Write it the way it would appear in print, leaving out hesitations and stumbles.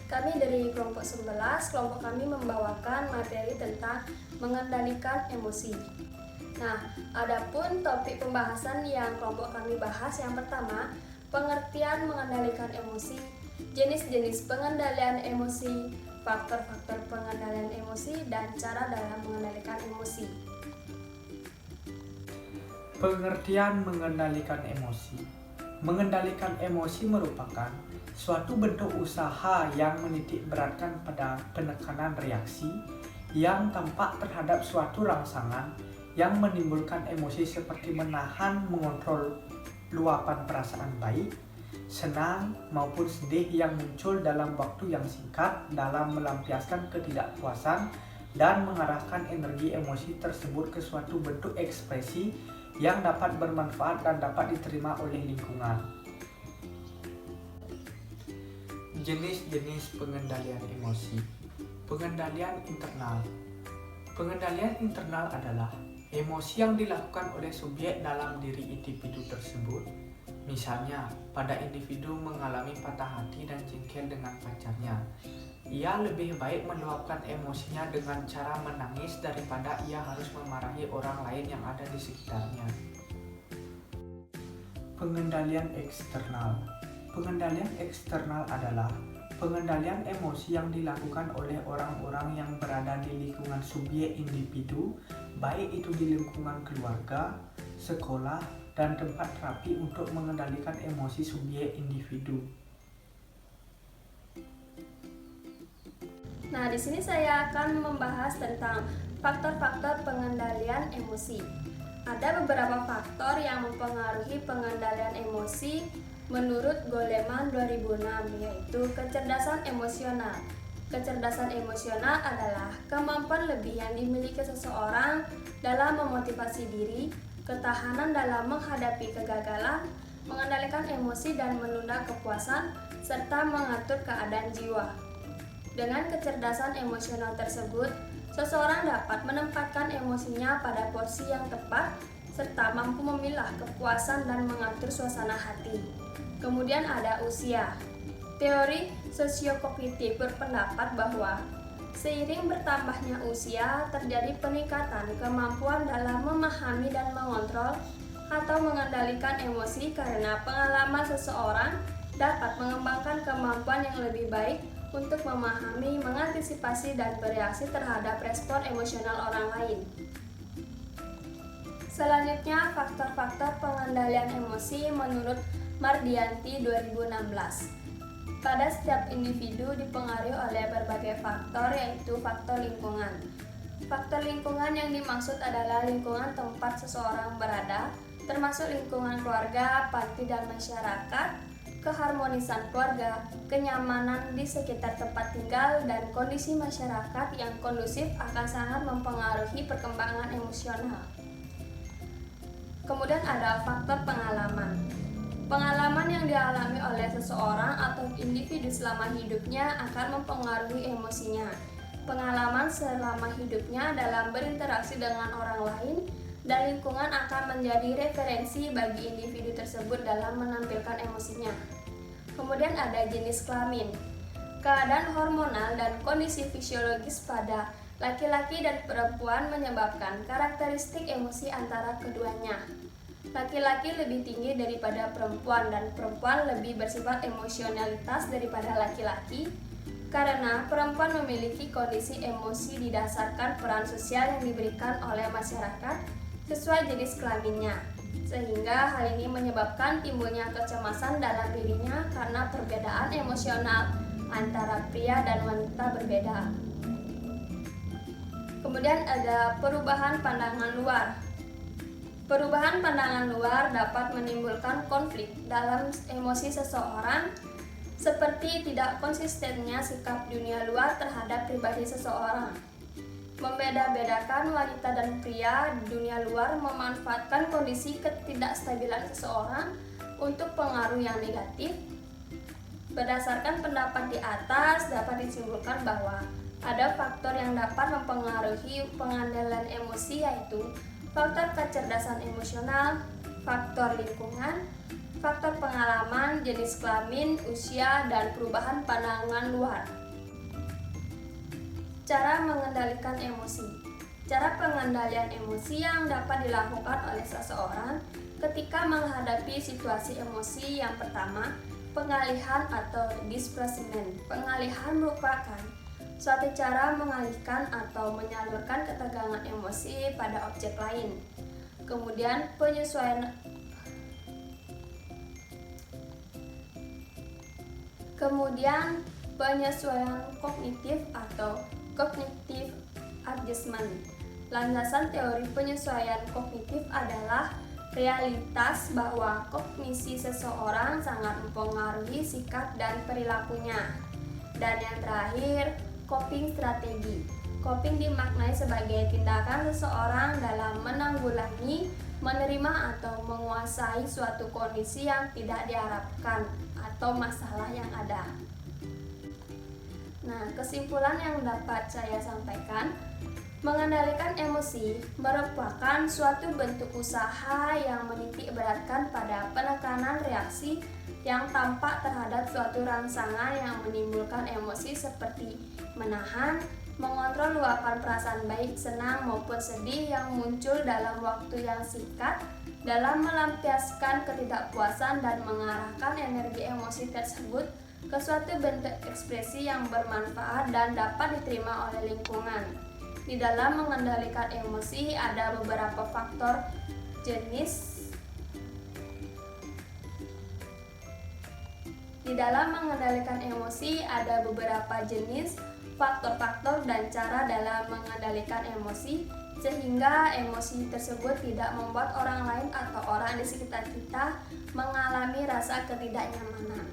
Kami dari kelompok 11, kelompok kami membawakan materi tentang mengendalikan emosi. Nah, adapun topik pembahasan yang kelompok kami bahas yang pertama, pengertian mengendalikan emosi, jenis-jenis pengendalian emosi, faktor-faktor pengendalian emosi, dan cara dalam mengendalikan emosi. Pengertian mengendalikan emosi. Mengendalikan emosi merupakan suatu bentuk usaha yang menitik beratkan pada penekanan reaksi yang tampak terhadap suatu rangsangan yang menimbulkan emosi seperti menahan, mengontrol luapan perasaan baik, senang maupun sedih yang muncul dalam waktu yang singkat dalam melampiaskan ketidakpuasan dan mengarahkan energi emosi tersebut ke suatu bentuk ekspresi yang dapat bermanfaat dan dapat diterima oleh lingkungan. Jenis-jenis pengendalian emosi. Pengendalian internal. Pengendalian internal adalah emosi yang dilakukan oleh subjek dalam diri individu tersebut. Misalnya, pada individu mengalami patah hati dan jengkel dengan pacarnya, ia lebih baik meluapkan emosinya dengan cara menangis daripada ia harus memarahi orang lain yang ada di sekitarnya. Pengendalian eksternal. Pengendalian eksternal adalah pengendalian emosi yang dilakukan oleh orang-orang yang berada di lingkungan subjek individu, baik itu di lingkungan keluarga, sekolah, dan tempat terapi untuk mengendalikan emosi subjek individu. Nah, di sini saya akan membahas tentang faktor-faktor pengendalian emosi. Ada beberapa faktor yang mempengaruhi pengendalian emosi menurut Goleman 2006, yaitu kecerdasan emosional. Kecerdasan emosional adalah kemampuan lebih yang dimiliki seseorang dalam memotivasi diri, ketahanan dalam menghadapi kegagalan, mengendalikan emosi dan menunda kepuasan, serta mengatur keadaan jiwa. Dengan kecerdasan emosional tersebut, seseorang dapat menempatkan emosinya pada porsi yang tepat, serta mampu memilah kepuasan dan mengatur suasana hati. Kemudian ada usia. Teori sosiokognitif berpendapat bahwa seiring bertambahnya usia, terjadi peningkatan kemampuan dalam memahami dan mengontrol atau mengendalikan emosi karena pengalaman seseorang dapat mengembangkan kemampuan yang lebih baik untuk memahami, mengantisipasi, dan bereaksi terhadap respon emosional orang lain. Selanjutnya, faktor-faktor pengendalian emosi menurut Mardianti 2016. Pada setiap individu dipengaruhi oleh berbagai faktor, yaitu faktor lingkungan. Faktor lingkungan yang dimaksud adalah lingkungan tempat seseorang berada, termasuk lingkungan keluarga, panti, dan masyarakat, keharmonisan keluarga, kenyamanan di sekitar tempat tinggal, dan kondisi masyarakat yang kondusif akan sangat mempengaruhi perkembangan emosional. Kemudian ada faktor pengalaman. Pengalaman yang dialami oleh seseorang atau individu selama hidupnya akan mempengaruhi emosinya. Pengalaman selama hidupnya dalam berinteraksi dengan orang lain dan lingkungan akan menjadi referensi bagi individu tersebut dalam menampilkan emosinya. Kemudian ada jenis kelamin. Keadaan hormonal dan kondisi fisiologis pada laki-laki dan perempuan menyebabkan karakteristik emosi antara keduanya. Laki-laki lebih tinggi daripada perempuan dan perempuan lebih bersifat emosionalitas daripada laki-laki karena perempuan memiliki kondisi emosi didasarkan peran sosial yang diberikan oleh masyarakat sesuai jenis kelaminnya, sehingga hal ini menyebabkan timbulnya kecemasan dalam dirinya karena perbedaan emosional antara pria dan wanita berbeda. Kemudian ada perubahan pandangan luar. Perubahan pandangan luar dapat menimbulkan konflik dalam emosi seseorang, seperti tidak konsistennya sikap dunia luar terhadap pribadi seseorang. Membeda-bedakan wanita dan pria di dunia luar memanfaatkan kondisi ketidakstabilan seseorang untuk pengaruh yang negatif. Berdasarkan pendapat di atas, dapat disimpulkan bahwa ada faktor yang dapat mempengaruhi pengendalian emosi, yaitu faktor kecerdasan emosional, faktor lingkungan, faktor pengalaman, jenis kelamin, usia, dan perubahan pandangan luar. Cara mengendalikan emosi. Cara pengendalian emosi yang dapat dilakukan oleh seseorang ketika menghadapi situasi emosi. Yang pertama, pengalihan atau displacement. Pengalihan merupakan suatu cara mengalihkan atau menyalurkan ketegangan emosi pada objek lain. Kemudian penyesuaian kognitif atau cognitive adjustment. Landasan teori penyesuaian kognitif adalah realitas bahwa kognisi seseorang sangat mempengaruhi sikap dan perilakunya. Dan yang terakhir, coping strategi. Coping dimaknai sebagai tindakan seseorang dalam menanggulangi, menerima atau menguasai suatu kondisi yang tidak diharapkan atau masalah yang ada. Nah, kesimpulan yang dapat saya sampaikan, mengendalikan emosi merupakan suatu bentuk usaha yang menitik beratkan pada penekanan reaksi yang tampak terhadap suatu rangsangan yang menimbulkan emosi seperti menahan, mengontrol luapan perasaan baik, senang maupun sedih yang muncul dalam waktu yang singkat, dalam melampiaskan ketidakpuasan dan mengarahkan energi emosi tersebut ke suatu bentuk ekspresi yang bermanfaat dan dapat diterima oleh lingkungan. Di dalam mengendalikan emosi ada beberapa faktor jenis. Di dalam mengendalikan emosi ada beberapa jenis, faktor-faktor dan cara dalam mengendalikan emosi sehingga emosi tersebut tidak membuat orang lain atau orang di sekitar kita mengalami rasa ketidaknyamanan.